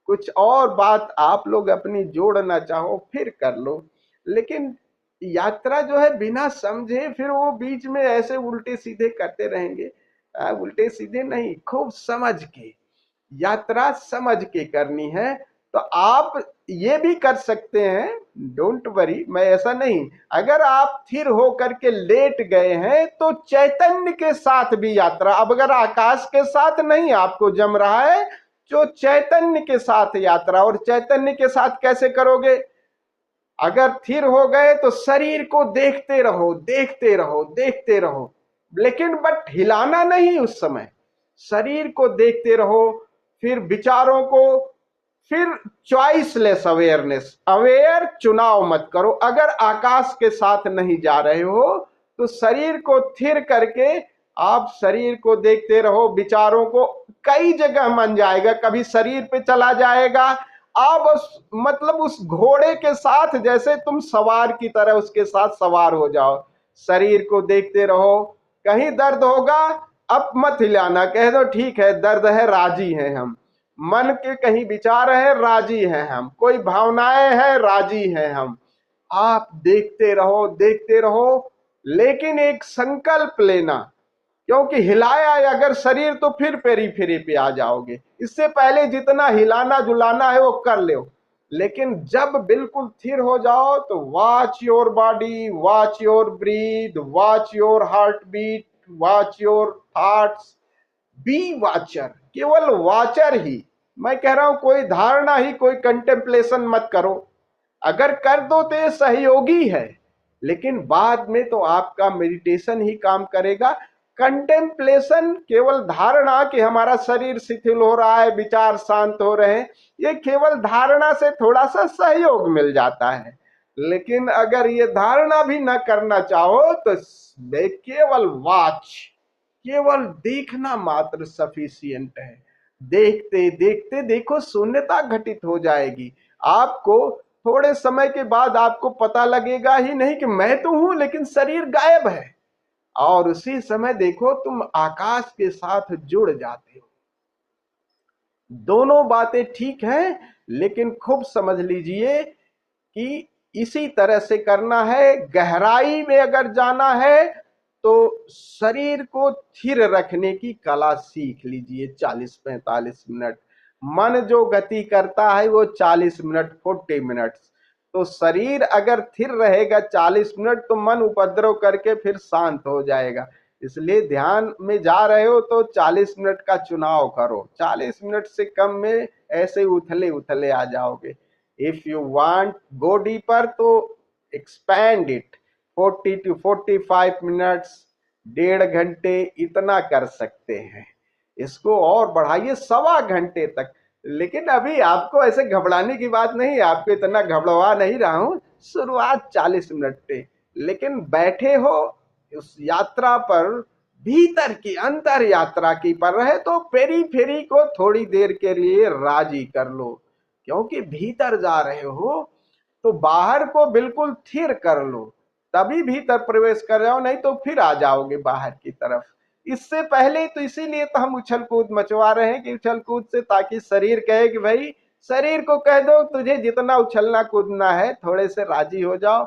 कुछ और बात आप लोग अपनी जोड़ना चाहो फिर कर लो, लेकिन यात्रा जो है बिना समझे फिर वो बीच में ऐसे उल्टे सीधे करते रहेंगे। उल्टे सीधे नहीं, खूब समझ के, यात्रा समझ के करनी है। तो आप ये भी कर सकते हैं, डोंट वरी, मैं ऐसा नहीं, अगर आप स्थिर होकर के लेट गए हैं तो चैतन्य के साथ भी यात्रा, अब अगर आकाश के साथ नहीं आपको जम रहा है तो चैतन्य के साथ यात्रा। और चैतन्य के साथ कैसे करोगे? अगर स्थिर हो गए तो शरीर को देखते रहो, देखते रहो, देखते रहो, लेकिन बट हिलाना नहीं उस समय, शरीर को देखते रहो, फिर विचारों को, फिर चॉइसलेस अवेयरनेस, अवेयर चुनाव मत करो। अगर आकाश के साथ नहीं जा रहे हो तो शरीर को स्थिर करके आप शरीर को देखते रहो, विचारों को, कई जगह मन जाएगा, कभी शरीर पे चला जाएगा, आप मतलब उस घोड़े के साथ जैसे तुम सवार की तरह उसके साथ सवार हो जाओ। शरीर को देखते रहो, कहीं दर्द होगा अब मत हिलाना, कह दो ठीक है दर्द है, राजी हैं हम, मन के कहीं विचार है, राजी हैं हम, कोई भावनाएं हैं, राजी हैं हम। आप देखते रहो, देखते रहो, लेकिन एक संकल्प लेना, क्योंकि हिलाया अगर शरीर तो फिर पेरी फेरी पे आ जाओगे। इससे पहले जितना हिलाना जुलाना है वो कर लो, लेकिन जब बिल्कुल स्थिर हो जाओ तो watch your body, watch your breath, watch your heart beat, watch your thoughts, be watcher, केवल वाचर ही। मैं कह रहा हूं कोई धारणा ही, कोई कंटेम्पलेशन मत करो। अगर कर दो तो ये सहयोगी है, लेकिन बाद में तो आपका मेडिटेशन ही काम करेगा। कंटेम्पलेशन केवल धारणा कि हमारा शरीर शिथिल हो रहा है, विचार शांत हो रहे हैं, ये केवल धारणा से थोड़ा सा सहयोग मिल जाता है। लेकिन अगर ये धारणा भी न करना चाहो तो केवल वाच, केवल देखना मात्र सफिशियंट है। देखते देखते देखो शून्यता घटित हो जाएगी। आपको थोड़े समय के बाद आपको पता लगेगा ही नहीं कि मैं तो हूं, लेकिन शरीर गायब है, और उसी समय देखो तुम आकाश के साथ जुड़ जाते हो। दोनों बातें ठीक हैं, लेकिन खूब समझ लीजिए कि इसी तरह से करना है। गहराई में अगर जाना है तो शरीर को स्थिर रखने की कला सीख लीजिए। 40-45 मिनट मन जो गति करता है वो 40 मिनट, 40 मिनट, तो शरीर अगर स्थिर रहेगा 40 मिनट तो मन उपद्रव करके फिर शांत हो जाएगा। इसलिए ध्यान में जा रहे हो तो 40 मिनट का चुनाव करो, 40 मिनट से कम में ऐसे उथले उथले आ जाओगे। If you want go deeper तो एक्सपैंड इट, 40 to 45 मिनट्स, 1.5 घंटे, इतना कर सकते हैं। इसको और बढ़ाइए 1.25 घंटे तक। लेकिन अभी आपको ऐसे घबराने की बात नहीं, आपको इतना घबरवा नहीं रहा हूं। शुरुआत 40 मिनट पे, लेकिन बैठे हो उस यात्रा पर, भीतर की अंतर यात्रा की पर रहे तो पेरी फेरी को थोड़ी देर के लिए राजी कर लो, क्योंकि भीतर जा रहे हो तो बाहर को बिल्कुल स्थिर कर लो, तभी भीतर प्रवेश कर जाओ, नहीं तो फिर आ जाओगे बाहर की तरफ। इससे पहले तो इसीलिए तो हम उछल कूद मचवा रहे हैं कि उछल कूद से, ताकि शरीर कहे कि भाई, शरीर को कह दो तुझे जितना उछलना कूदना है, थोड़े से राजी हो जाओ।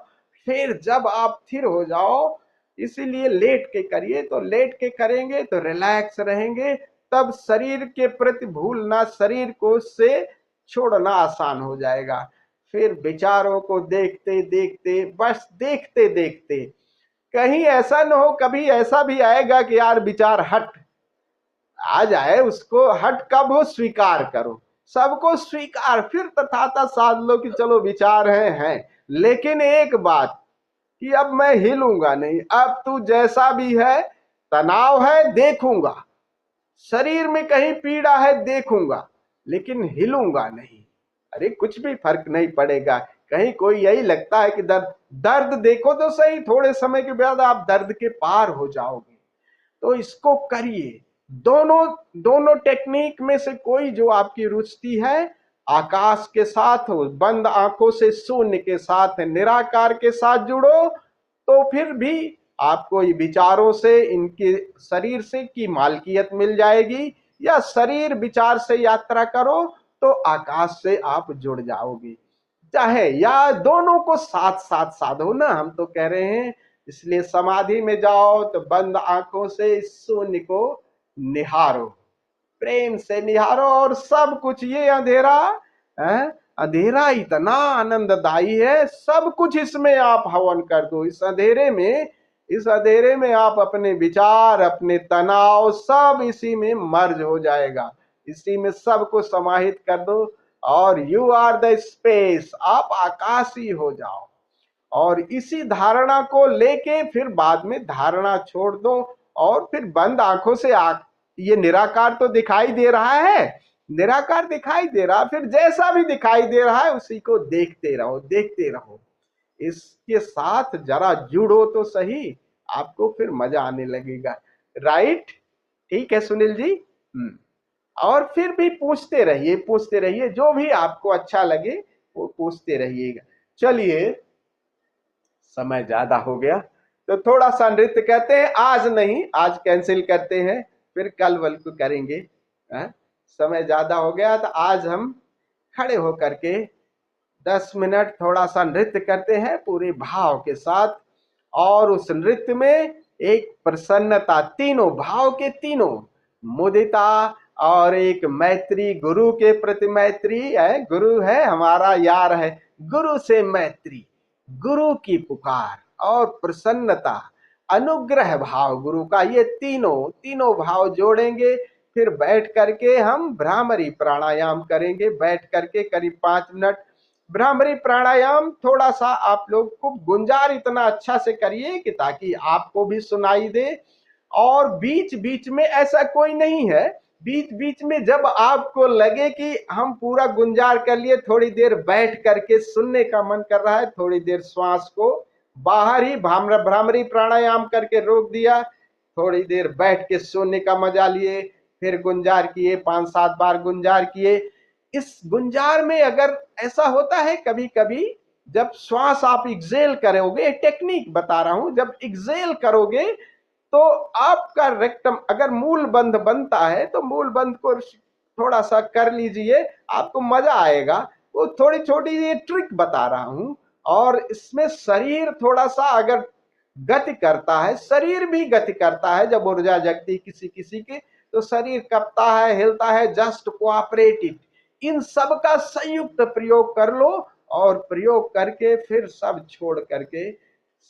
फिर जब आप स्थिर हो जाओ, इसीलिए लेट के करिए, तो लेट के करेंगे तो रिलैक्स रहेंगे, तब शरीर के प्रति भूलना, शरीर को से छोड़ना आसान हो जाएगा। फिर विचारों को देखते देखते, बस देखते देखते, कहीं ऐसा न हो, कभी ऐसा भी आएगा कि यार विचार हट आ जाए, उसको हट कब हो, स्वीकार करो, सबको स्वीकार, फिर तथाता साध लो कि चलो विचार हैं, लेकिन एक बात कि अब मैं हिलूंगा नहीं, अब तू जैसा भी है, तनाव है देखूंगा, शरीर में कहीं पीड़ा है देखूंगा, लेकिन हिलूंगा नहीं। अरे कुछ भी फर्क नहीं पड़ेगा। कहीं कोई यही लगता है कि दर्द, दर्द देखो तो सही, थोड़े समय के बाद आप दर्द के पार हो जाओगे। तो इसको करिए, दोनों टेक्निक में से कोई जो आपकी रुचि है आकाश के साथ हो, बंद आंखों से शून्य के साथ, निराकार के साथ जुड़ो, तो फिर भी आपको ये विचारों से, इनके शरीर से की मालकियत मिल जाएगी, या शरीर विचार से यात्रा करो तो आकाश से आप जुड़ जाओगे। चाहे या दोनों को साथ साथ साधो ना, हम तो कह रहे हैं। इसलिए समाधि में जाओ तो बंद आंखों से इस शून्य को निहारो, प्रेम से निहारो, और सब कुछ ये अंधेरा है, अंधेरा इतना आनंददायी है, सब कुछ इसमें आप हवन कर दो। इस अंधेरे में आप अपने विचार, अपने तनाव, सब इसी में मर्ज हो जाएगा, इसी में सब को समाहित कर दो, और यू आर द स्पेस, आप आकाशी हो जाओ। और इसी धारणा को लेके फिर बाद में धारणा छोड़ दो, और फिर बंद आंखों से ये निराकार तो दिखाई दे रहा है, निराकार दिखाई दे रहा, फिर जैसा भी दिखाई दे रहा है उसी को देखते रहो, देखते रहो। इसके साथ जरा जुड़ो तो सही, आपको फिर मजा आने लगेगा। राइट, ठीक है सुनील जी। और फिर भी पूछते रहिए, जो भी आपको अच्छा लगे वो पूछते रहिएगा। चलिए, समय ज्यादा हो गया तो थोड़ा सा नृत्य करते हैं। आज नहीं, आज कैंसिल करते हैं, फिर कल वल को करेंगे। समय ज्यादा हो गया तो आज हम खड़े होकर के 10 मिनट थोड़ा सा नृत्य करते हैं पूरे भाव के साथ, और उस नृत्य में एक प्रसन्नता, तीनों भाव के तीनों, मुदिता और एक मैत्री, गुरु के प्रति मैत्री है, गुरु है हमारा यार है, गुरु से मैत्री, गुरु की पुकार और प्रसन्नता, अनुग्रह भाव गुरु का, ये तीनों भाव जोड़ेंगे। फिर बैठ करके हम भ्रामरी प्राणायाम करेंगे, बैठ करके करीब 5 मिनट भ्रामरी प्राणायाम। थोड़ा सा आप लोग को गुंजार इतना अच्छा से करिए कि ताकि आपको भी सुनाई दे, और बीच बीच में ऐसा कोई नहीं है, बीच बीच में जब आपको लगे कि हम पूरा गुंजार कर लिए, थोड़ी देर बैठ करके सुनने का मन कर रहा है, थोड़ी देर श्वास को बाहर ही भ्रामरी प्राणायाम करके रोक दिया, थोड़ी देर बैठ के सुनने का मजा लिए, फिर गुंजार किए, 5-7 बार गुंजार किए। इस गुंजार में अगर ऐसा होता है कभी कभी, जब श्वास आप एक्सेल करोगे, टेक्निक बता रहा हूं, जब एक्सेल करोगे तो आपका रेक्टम अगर मूल बंध बनता है तो मूल बंध को थोड़ा सा कर लीजिए, आपको मजा आएगा। वो थोड़ी छोटी ये ट्रिक बता रहा हूं। और इसमें शरीर थोड़ा सा अगर गति करता है, शरीर भी गति करता है, जब ऊर्जा जगती किसी किसी की तो शरीर कपता है, हिलता है, जस्ट कोऑपरेट इट। इन सब का संयुक्त प्रयोग कर लो, और प्रयोग करके फिर सब छोड़ करके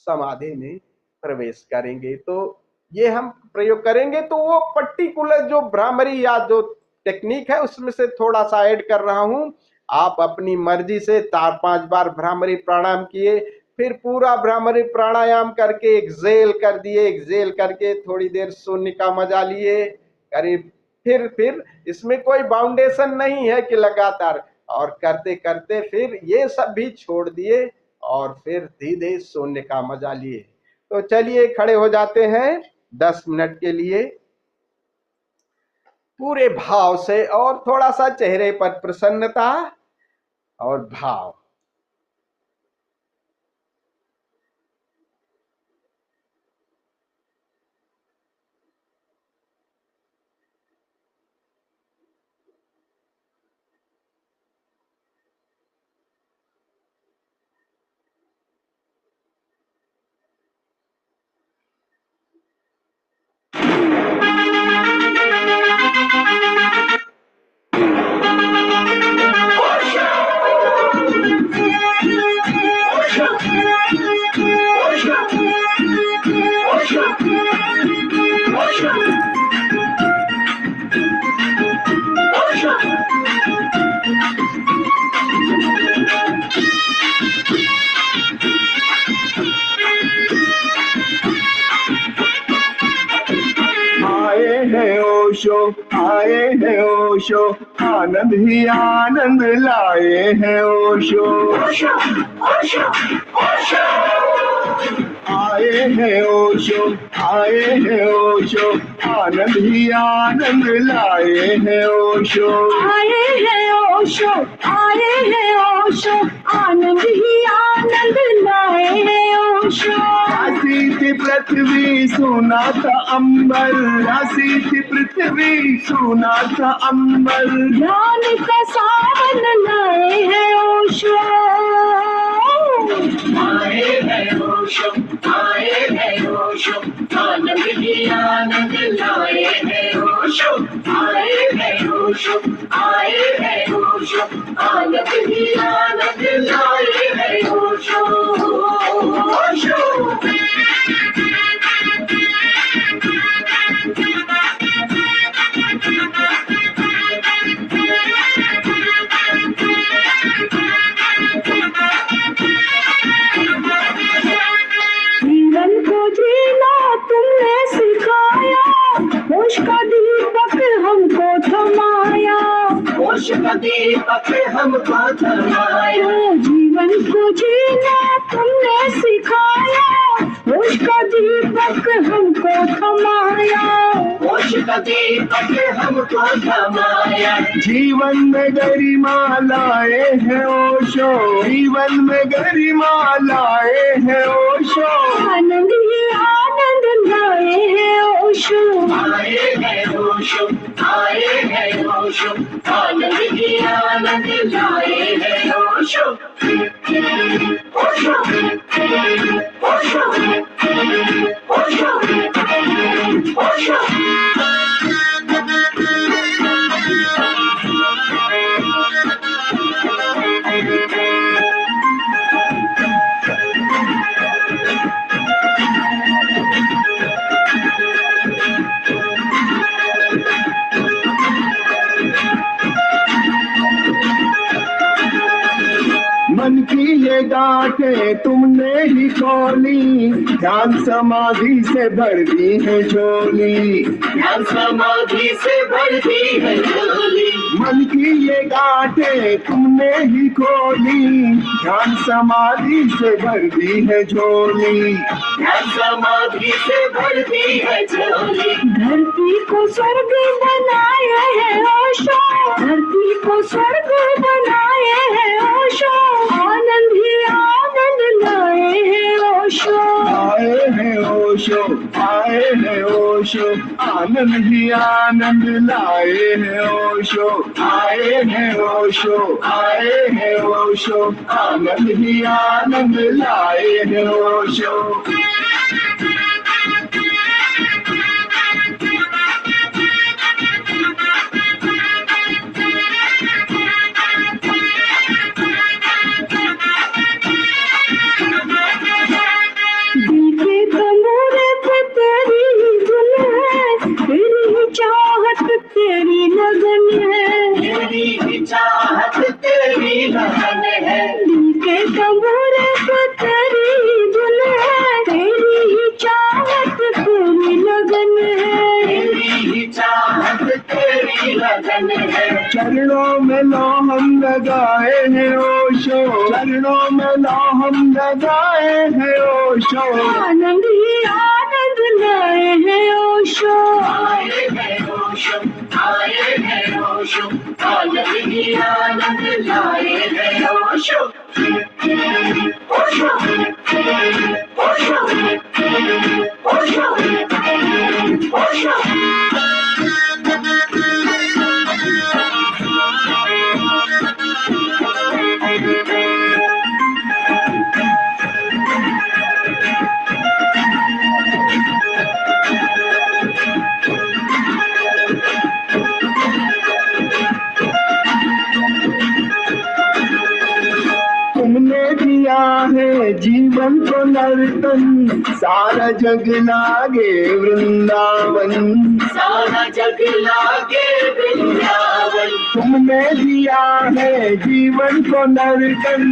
समाधि में प्रवेश करेंगे। तो ये हम प्रयोग करेंगे, तो वो पर्टिकुलर जो भ्रामरी या जो टेक्निक है उसमें से थोड़ा सा ऐड कर रहा हूं। आप अपनी मर्जी से 4-5 बार भ्रामरी प्राणायाम किए, फिर पूरा भ्रामरी प्राणायाम करके एक्सेल कर दिए, एक्सेल करके थोड़ी देर शून्य का मजा लिए करीब, फिर इसमें कोई बाउंडेशन नहीं है कि लगातार, और करते करते फिर ये सब भी छोड़ दिए, और फिर धीरे शून्य का मजा लिए। तो चलिए खड़े हो जाते हैं 10 मिनट के लिए पूरे भाव से, और थोड़ा सा चेहरे पर प्रसन्नता और भाव। आए हैं ओशो, आनंद ही आनंद लाए हैं ओशो। आए हैं ओशो, आए हैं ओशो, आनंद ही आनंद लाए हैं ओशो। आए हैं ओशो, आए हैं ओशो, आनंद ही आनंद लाए हैं ओशो। हसी थी पृथ्वी सुना था अंबर, हसी थी पृथ्वी सुना था अंबर, ज्ञान का सावन लाए हैं ओशो। आए हैं ओशो, आए हैं ओशो, आनंद ही आनंद लाए हैं ओशो। आए हैं ओशो, आए हैं ओशो, आनंद ही आनंद लाए हैं ओशो। ओशो। जीवन को जीना तुमने सिखाया, होश का दीपक हमको थमाया। होश का दीपक हमको थमाया। जीवन को जीना तुमने सिखाया, होश का दीपक हमको थमाया। होश का दीपक हमको थमाया। जीवन में गरिमा लाए हैं ओशो, जीवन में गरिमा लाए हैं ओशो। आनंद ही आनंद लाए हैं ओशो। आए हैं ओशो, आए हैं ओशो, आनंद ही आनंद लाए हैं ओशो। ओशो, ओशो, ओशो, ओशो। मन की ये गांठें तुमने ही खोली, ध्यान समाधि से भर दी है झोली। ध्यान समाधि से भरती है झोली। मन की ये गांठें तुमने ही खोली, ध्यान समाधि से भर दी है झोली। ध्यान समाधि से भरती है झोली। धरती को स्वर्ग बनाए है ओशो, धरती को स्वर्ग बनाए है ओशो। आनंद ही आनंद लाए हैं ओशो। आए हैं ओशो, आए हैं ओशो, आनंद ही आनंद लाए हैं ओशो। आए हैं ओशो, आए हैं ओशो, आनंद ही आनंद लाए हैं ओशो। दिल के तंबूरे पे तेरी धुन है, तेरी चाहत तेरी लगन है। तेरी ही चाहत तेरी लगन है। दिल के तंबूरे पे तेरी धुन है, तेरी ही चाहत तेरी लगन है। तेरी ही चाहत तेरी लगन है। चरणों में लो हम लगाए हैं ओशो, चरणों में लो हम लगाए हैं ओशो। आनंद ही आनंद लाए हैं ओशो। आए हैं ओशो, आए हैं ओशो, आनंद ही आनंद लाए हैं ओशो। ओशो, ओशो, ओशो, ओशो। तुमने दिया है जीवन को नर्तन, सारा जग लागे वृंदावन। सारा जग लागे वृंदावन। तुमने दिया है जीवन को नर्तन,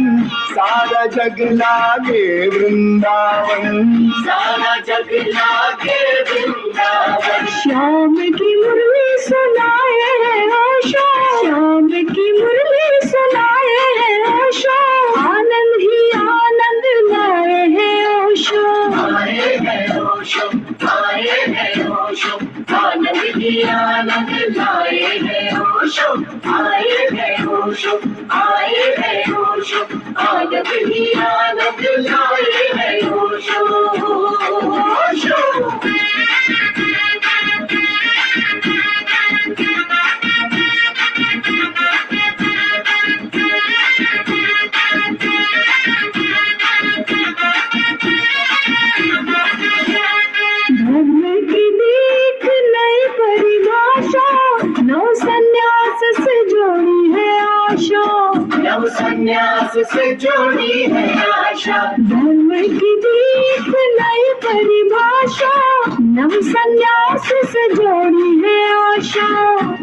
सारा जग लागे वृंदावन। सारा जग लागे वृंदावन। श्याम की मुरली सुनाए है ओशो, श्याम की मुरली सुनाए है ओशो। आनंद ही आनंद लाए हैं ओशो। आए आए हैं ओशो, आए हैं ओशो, आनंद ही आनंद लाए हैं ओशो, ओशो। धर्म की दीख नई परिभाषा, नव संन्यास से जोड़ी है आशा। नव संन्यास से जोड़ी है आशा, धर्म की दीख नई परिभाषा, नव संन्यास से जोड़ी है आशा।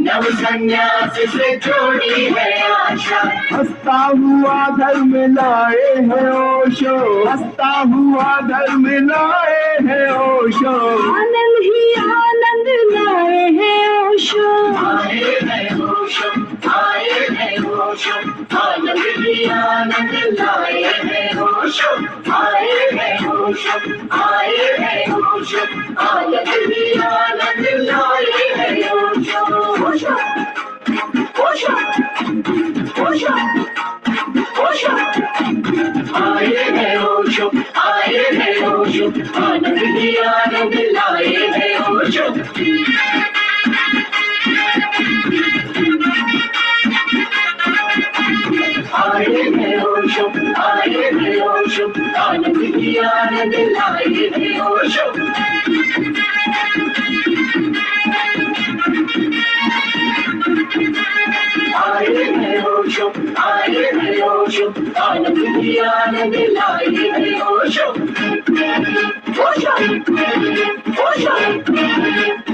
नव संन्यास से जोड़ी है आशा। हंसता हुआ धर्म लाए हैं ओशो, हंसता हुआ धर्म लाए हैं ओशो, आनंद ही आनंद लाए हैं ओशो, आए हैं ओशो, आए हैं ओशो, आनंद ही आनंद लाए हैं ओशो, आए हैं ओशो, आए हैं ओशो, आनंद ही आनंद लाए हैं ओशो, ओशो, ओशो, ओशो, ओशो। आए हैं ओशो, आए हैं ओशो, आनंद ही आनंद लाए हैं ओशो। आए हैं ओशो, आए हैं ओशो, आनंद ही आनंद लाए हैं ओशो। आए हैं ओशो, आए हैं ओशो, आनंद ही आनंद लाए हैं ओशो, ओशो, ओशो,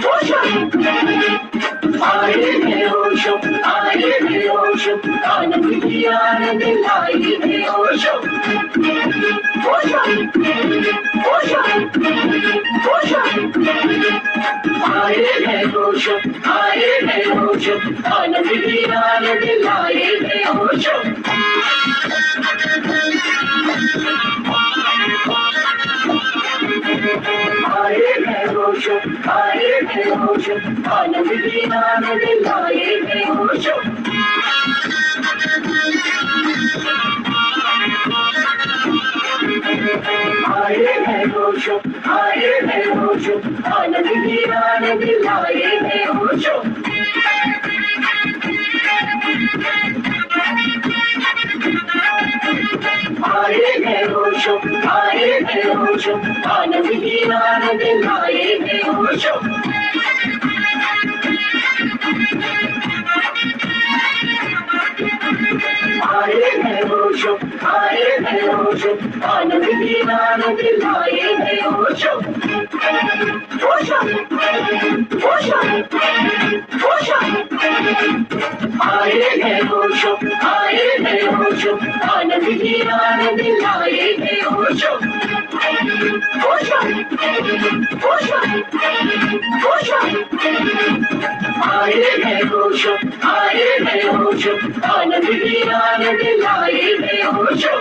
ओशो। आए हैं ओशो, आए हैं ओशो, आनंद ही आनंद लाए हैं ओशो, ओशो, ओशो, ओशो। आए हैं ओशो, आए हैं ओशो, आनंद ही आनंद लाए हैं ओशो। आए हैं ओशो, आए हैं ओशो, आनंद ही आनंद लाए हैं ओशो। आए हैं ओशो, आए हैं ओशो, आनंद ही आनंद लाए हैं ओशो। आए हैं ओशो, आए हैं ओशो, आनंद ही आनंद लाए हैं ओशो। आए हैं ओशो, आए हैं ओशो, आनंद ही आनंद लाए हैं ओशो, ओशो, ओशो, ओशो। आए हैं ओशो, आए हैं ओशो, आनंद ही आनंद लाए हैं ओशो, ओशो, ओशो, ओशो। आए हैं ओशो, आए हैं ओशो, आनंद ही आनंद लाए हैं ओशो।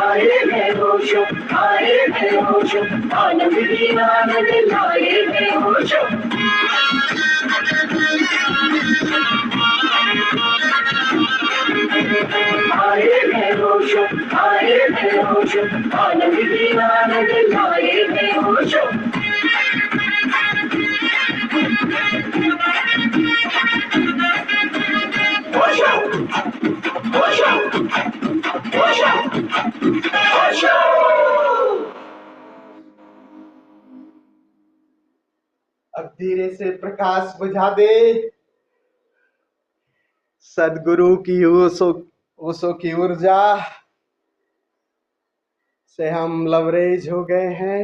आए हैं ओशो, आए हैं ओशो, आनंद ही आनंद लाए हैं ओशो। आए हैं ओशो, आए हैं ओशो, आनंद ही आनंद लाए हैं ओशो। ओशो, ओशो, ओशो, ओशो। अब धीरे से प्रकाश बुझा दे। सदगुरु की ओशो की ऊर्जा से हम लवरेज हो गए हैं।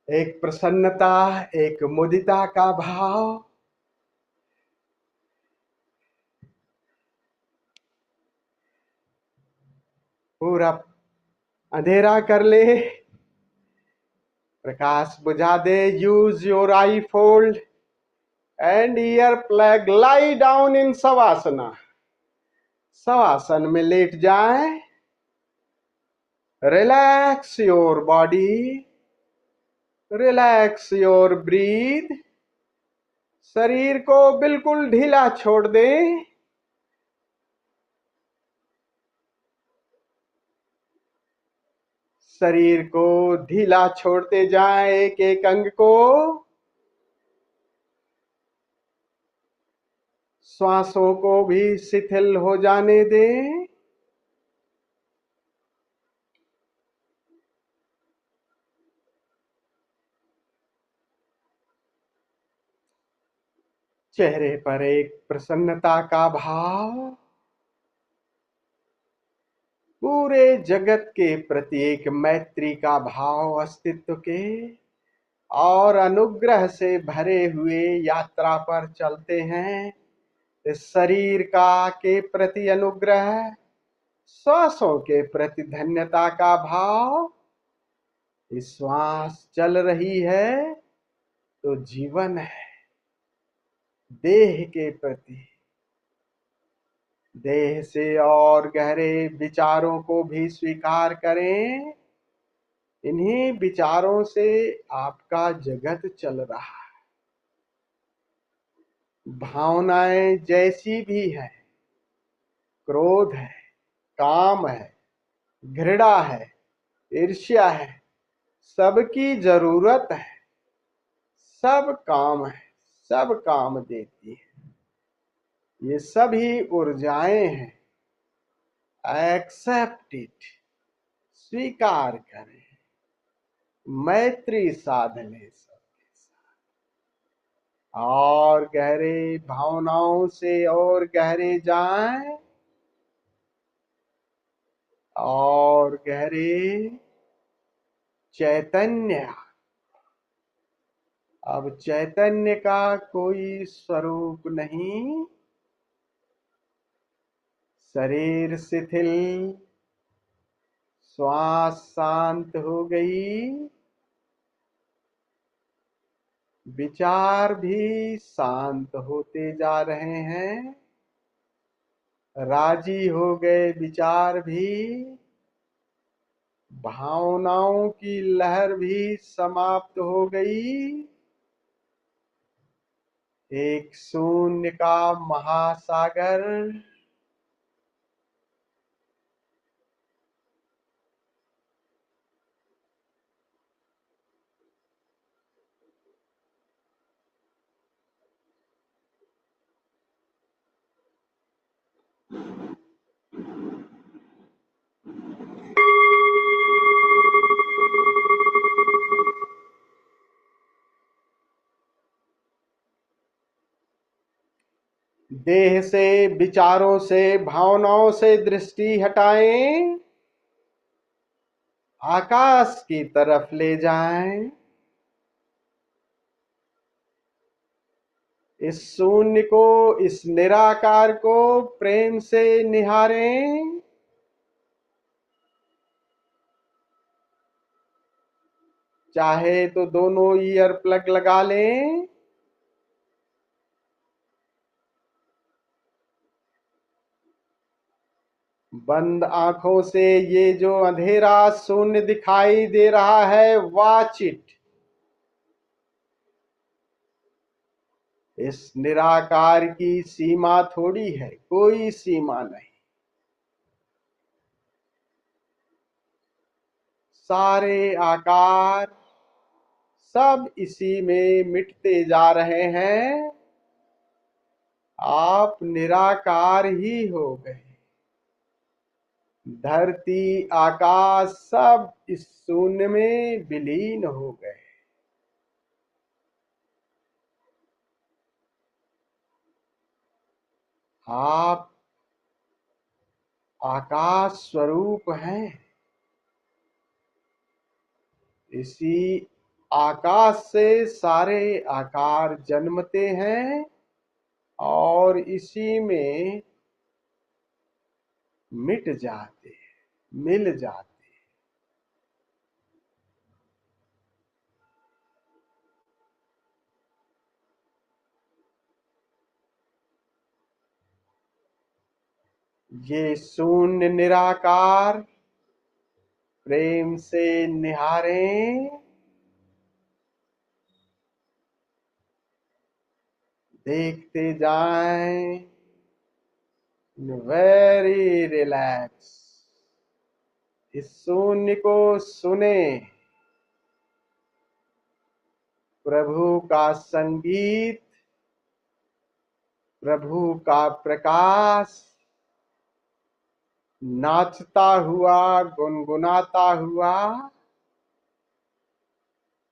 एक प्रसन्नता, एक मुदिता का भाव, पूरा अंधेरा कर ले, प्रकाश बुझा दे। Use your eye fold and ear plug, lie down in shavasana. Shavasan में लेट जाए। Relax your body, relax your breath. शरीर को बिल्कुल ढीला छोड़ दें। शरीर को ढीला छोड़ते जाएं एक एक अंग को। श्वासों को भी शिथिल हो जाने दें। चेहरे पर एक प्रसन्नता का भाव। पूरे जगत के प्रति एक मैत्री का भाव अस्तित्व के और अनुग्रह से भरे हुए यात्रा पर चलते हैं। इस शरीर का के प्रति अनुग्रह, श्वासों के प्रति धन्यता का भाव। इस श्वास चल रही है तो जीवन है। देह के प्रति, देह से और गहरे विचारों को भी स्वीकार करें। इन्हीं विचारों से आपका जगत चल रहा है। भावनाएं जैसी भी है, क्रोध है, काम है, घृणा है, ईर्ष्या है, सबकी जरूरत है। सब काम है, सब काम देती है। ये सभी ऊर्जाएं हैं। एक्सेप्ट इट, स्वीकार करें। मैत्री साधने सबके साथ और गहरे भावनाओं से और गहरे जाएं और गहरे चैतन्य। अब चैतन्य का कोई स्वरूप नहीं। शरीर शिथिल, श्वास शांत हो गई, विचार भी शांत होते जा रहे हैं। राजी हो गए विचार भी, भावनाओं की लहर भी समाप्त हो गई। एक शून्य का महासागर। देह से, विचारों से, भावनाओं से दृष्टि हटाएं। आकाश की तरफ ले जाएं। इस शून्य को, इस निराकार को प्रेम से निहारें। चाहे तो दोनों ईयर प्लग लगा लें। बंद आंखों से ये जो अंधेरा शून्य दिखाई दे रहा है, वॉच इट। इस निराकार की सीमा थोड़ी है, कोई सीमा नहीं। सारे आकार सब इसी में मिटते जा रहे हैं। आप निराकार ही हो गए। धरती, आकाश सब इस शून्य में विलीन हो गए। आप आकाश स्वरूप हैं। इसी आकाश से सारे आकार जन्मते हैं और इसी में मिट जाते हैं, मिल जाते हैं। ये शून्य निराकार प्रेम से निहारें। देखते जाएं, वेरी रिलैक्स, इस शून्य को सुने, प्रभु का संगीत, प्रभु का प्रकाश नाचता हुआ, गुनगुनाता हुआ,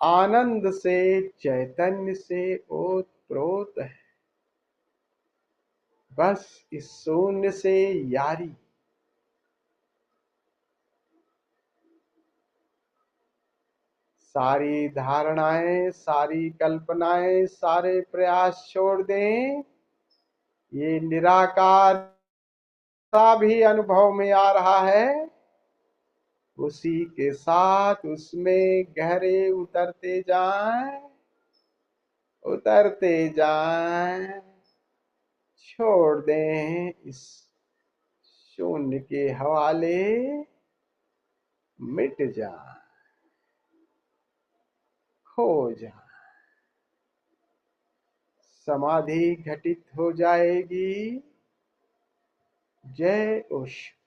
आनंद से, चैतन्य से ओतप्रोत है। बस इस शून्य से यारी। सारी धारणाएं, सारी कल्पनाएं, सारे प्रयास छोड़ दें। ये निराकार सा भी अनुभव में आ रहा है, उसी के साथ उसमें गहरे उतरते जाएं, उतरते जाएं, छोड़ दें इस शून्य के हवाले, मिट जाएं, खो जाएं। समाधि घटित हो जाएगी। जय ओशो।